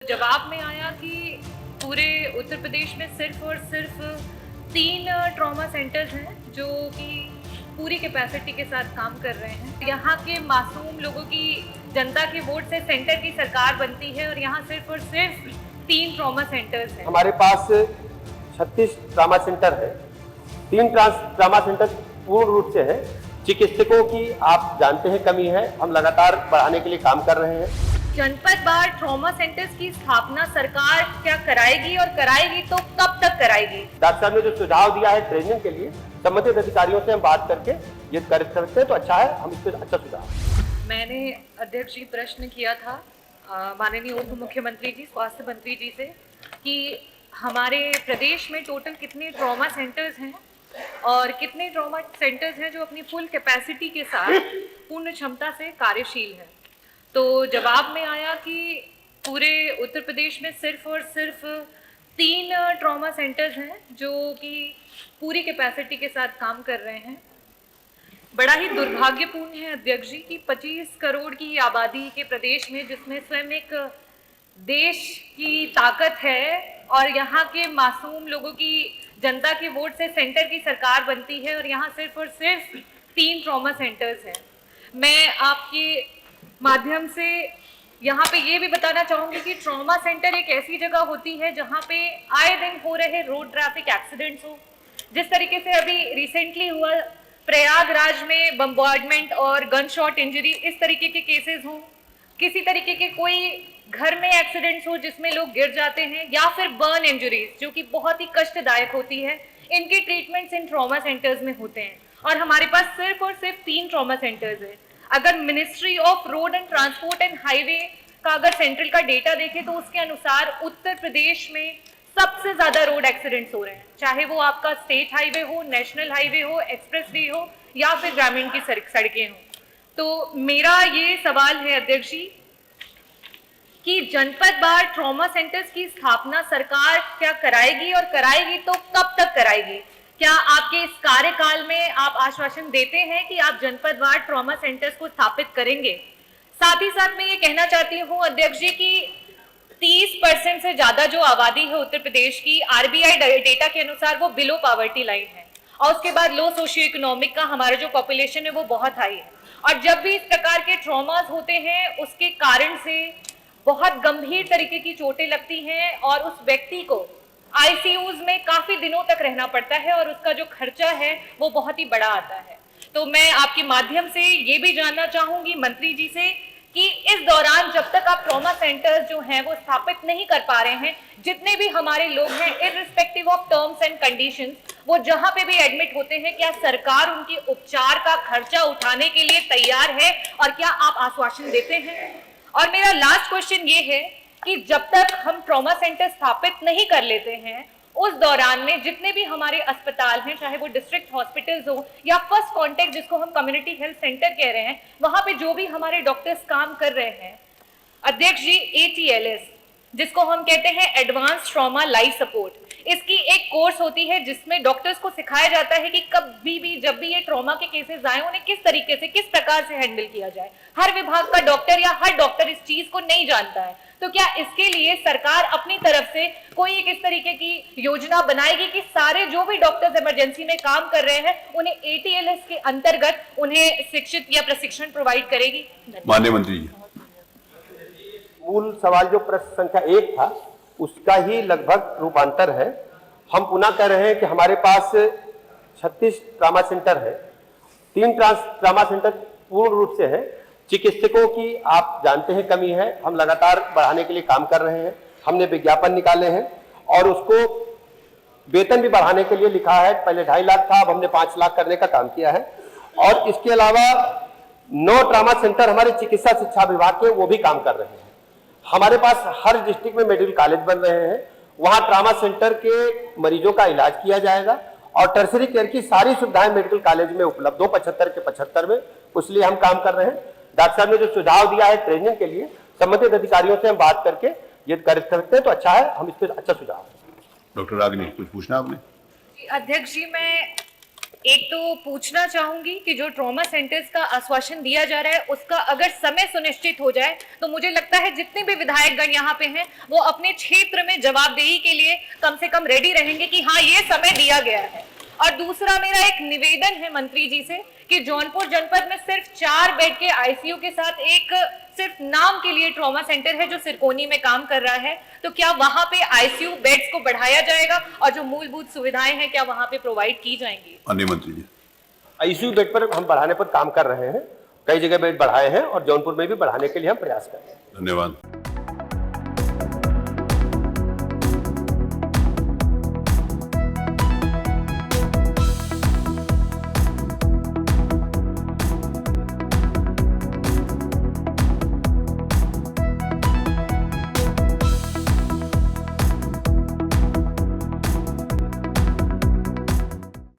जवाब में आया कि पूरे उत्तर प्रदेश में सिर्फ और सिर्फ 3 ट्रॉमा सेंटर्स हैं जो कि पूरी कैपेसिटी के साथ काम कर रहे हैं। यहाँ के मासूम लोगों की जनता के वोट से सेंटर की सरकार बनती है और यहाँ सिर्फ और सिर्फ 3 ट्रॉमा सेंटर्स हैं। हमारे पास 36 ट्रामा सेंटर है। 3 ट्रामा सेंटर पूर्ण रूप से है। चिकित्सकों की आप जानते हैं कमी है, हम लगातार बढ़ाने के लिए काम कर रहे हैं। जनपद बार ट्रॉमा सेंटर्स की स्थापना सरकार क्या कराएगी और कराएगी तो कब तक कराएगी? डॉक्टर साहब ने जो सुझाव दिया है ट्रेनिंग के लिए, संबंधित अधिकारियों से हम बात करके ये कर सकते हैं तो अच्छा है, हम इस पर अच्छा सुझाव। मैंने अध्यक्ष जी प्रश्न किया था माननीय उप मुख्यमंत्री जी, स्वास्थ्य मंत्री जी से कि हमारे प्रदेश में टोटल कितने ट्रॉमा सेंटर्स हैं और कितने ट्रॉमा सेंटर्स हैं जो अपनी फुल कैपेसिटी के साथ पूर्ण क्षमता से कार्यशील हैं। तो जवाब में आया कि पूरे उत्तर प्रदेश में सिर्फ और सिर्फ 3 ट्रॉमा सेंटर्स हैं जो कि पूरी कैपेसिटी के साथ काम कर रहे हैं। बड़ा ही दुर्भाग्यपूर्ण है अध्यक्ष जी कि 25 करोड़ की आबादी के प्रदेश में, जिसमें स्वयं एक देश की ताकत है और यहाँ के मासूम लोगों की जनता के वोट से सेंटर की सरकार बनती है और यहाँ सिर्फ और सिर्फ 3 ट्रॉमा सेंटर्स हैं। मैं आपके माध्यम से यहाँ पे ये भी बताना चाहूँगी कि ट्रॉमा सेंटर एक ऐसी जगह होती है जहाँ पे आए दिन हो रहे रोड ट्रैफिक एक्सीडेंट्स हो, जिस तरीके से अभी रिसेंटली हुआ प्रयागराज में बम्बार्डमेंट और गन शॉट इंजरी, इस तरीके के केसेस हों, किसी तरीके के कोई घर में एक्सीडेंट्स हो जिसमें लोग गिर जाते हैं, या फिर बर्न इंजरीज जो कि बहुत ही कष्टदायक होती है, इनके ट्रीटमेंट्स इन ट्रॉमा सेंटर्स में होते हैं। और हमारे पास सिर्फ और सिर्फ 3 ट्रॉमा सेंटर्स हैं। अगर ministry of road and transport and highway का अगर सेंट्रल का डेटा देखें तो उसके अनुसार उत्तर प्रदेश में सबसे ज्यादा रोड एक्सीडेंट्स हो रहे हैं, चाहे वो आपका स्टेट हाईवे हो, नेशनल हाईवे हो, एक्सप्रेस वे हो या फिर ग्रामीण की सड़कें हो। तो मेरा ये सवाल है अध्यक्ष जी कि जनपद बार ट्रॉमा सेंटर्स की स्थापना सरकार क्या कराएगी और कराएगी तो कब तक कराएगी? क्या आपके इस कार्यकाल में आप आश्वासन देते हैं कि आप जनपद वार ट्रॉमा सेंटर्स को स्थापित करेंगे? साथ ही साथ मैं ये कहना चाहती हूँ अध्यक्ष जी कि 30% से ज्यादा जो आबादी है उत्तर प्रदेश की, आरबीआई डेटा के अनुसार वो बिलो पॉवर्टी लाइन है और उसके बाद लो सोशियो इकोनॉमिक का हमारा जो पॉपुलेशन है वो बहुत हाई है। और जब भी इस प्रकार के ट्रॉमास होते हैं उसके कारण से बहुत गंभीर तरीके की चोटें लगती हैं और उस व्यक्ति को आईसीयूज में काफी दिनों तक रहना पड़ता है और उसका जो खर्चा है वो बहुत ही बड़ा आता है। तो मैं आपके माध्यम से ये भी जानना चाहूंगी मंत्री जी से कि इस दौरान जब तक आप ट्रॉमा सेंटर्स जो हैं वो स्थापित नहीं कर पा रहे हैं, जितने भी हमारे लोग हैं irrespective of terms and conditions, वो जहां पे भी एडमिट होते हैं, क्या सरकार उनकी उपचार का खर्चा उठाने के लिए तैयार है और क्या आप आश्वासन देते हैं? और मेरा लास्ट क्वेश्चन ये है कि जब तक हम ट्रॉमा सेंटर स्थापित नहीं कर लेते हैं उस दौरान में जितने भी हमारे अस्पताल हैं, चाहे वो डिस्ट्रिक्ट हॉस्पिटल्स हो या फर्स्ट कांटेक्ट जिसको हम कम्युनिटी हेल्थ सेंटर कह रहे हैं, वहां पे जो भी हमारे डॉक्टर्स काम कर रहे हैं अध्यक्ष जी, ATLS जिसको हम कहते हैं एडवांस ट्रॉमा लाइफ सपोर्ट, इसकी एक कोर्स होती है जिसमें डॉक्टर्स को सिखाया जाता है कि कभी भी जब भी ये ट्रॉमा के केसेस आए उन्हें किस तरीके से, किस प्रकार से हैंडल किया जाए। हर विभाग का डॉक्टर या हर डॉक्टर इस चीज को नहीं जानता है। तो क्या इसके लिए सरकार अपनी तरफ से कोई एक इस तरीके की योजना बनाएगी कि सारे जो भी डॉक्टर्स इमरजेंसी में काम कर रहे हैं उन्हें ATLS के अंतर्गत उन्हें शिक्षित या प्रशिक्षण प्रोवाइड करेगी? माननीय मंत्री जी, मूल सवाल जो प्रश्न संख्या 1 था उसका ही लगभग रूपांतर है। हम पुनः कह रहे हैं कि हमारे पास 36 ट्रामा सेंटर है। 3 ट्रामा सेंटर पूर्ण रूप से है। चिकित्सकों की आप जानते हैं कमी है, हम लगातार बढ़ाने के लिए काम कर रहे हैं। हमने विज्ञापन निकाले हैं और उसको वेतन भी बढ़ाने के लिए लिखा है। पहले 2.5 लाख था, अब हमने 5 लाख करने का काम किया है। और इसके अलावा 9 ट्रामा सेंटर हमारे चिकित्सा शिक्षा विभाग के वो भी काम कर रहे हैं। हमारे पास हर डिस्ट्रिक्ट में मेडिकल कॉलेज बन रहे हैं, वहां ट्रामा सेंटर के मरीजों का इलाज किया जाएगा और टर्सरी केयर की सारी सुविधाएं मेडिकल कॉलेज में उपलब्ध हो 75 के 75 में, इसलिए हम काम कर रहे हैं। डॉक्टर साहब ने जो सुझाव दिया है ट्रेनिंग के लिए, संबंधित अधिकारियों से हम बात करके ये कर सकते हैं तो अच्छा है, हम इस पर अच्छा सुझाव। डॉक्टर रागिनी कुछ पूछना आपने? अध्यक्ष जी, मैं एक तो पूछना चाहूंगी कि जो ट्रॉमा सेंटर्स का आश्वासन दिया जा रहा है उसका अगर समय सुनिश्चित हो जाए तो मुझे लगता है जितने भी विधायकगण यहाँ पे हैं वो अपने क्षेत्र में जवाबदेही के लिए कम से कम रेडी रहेंगे कि हाँ ये समय दिया गया है। और दूसरा मेरा एक निवेदन है मंत्री जी से कि जौनपुर जनपद में सिर्फ 4 बेड के आईसीयू के साथ एक सिर्फ नाम के लिए ट्रॉमा सेंटर है जो सिरकोनी में काम कर रहा है, तो क्या वहां पे आईसीयू बेड्स को बढ़ाया जाएगा और जो मूलभूत सुविधाएं हैं क्या वहां पे प्रोवाइड की जाएंगी? अन्य मंत्री जी। आईसीयू बेड पर हम बढ़ाने पर काम कर रहे हैं, कई जगह बेड बढ़ाए हैं और जौनपुर में भी बढ़ाने के लिए हम प्रयास कर रहे हैं। धन्यवाद।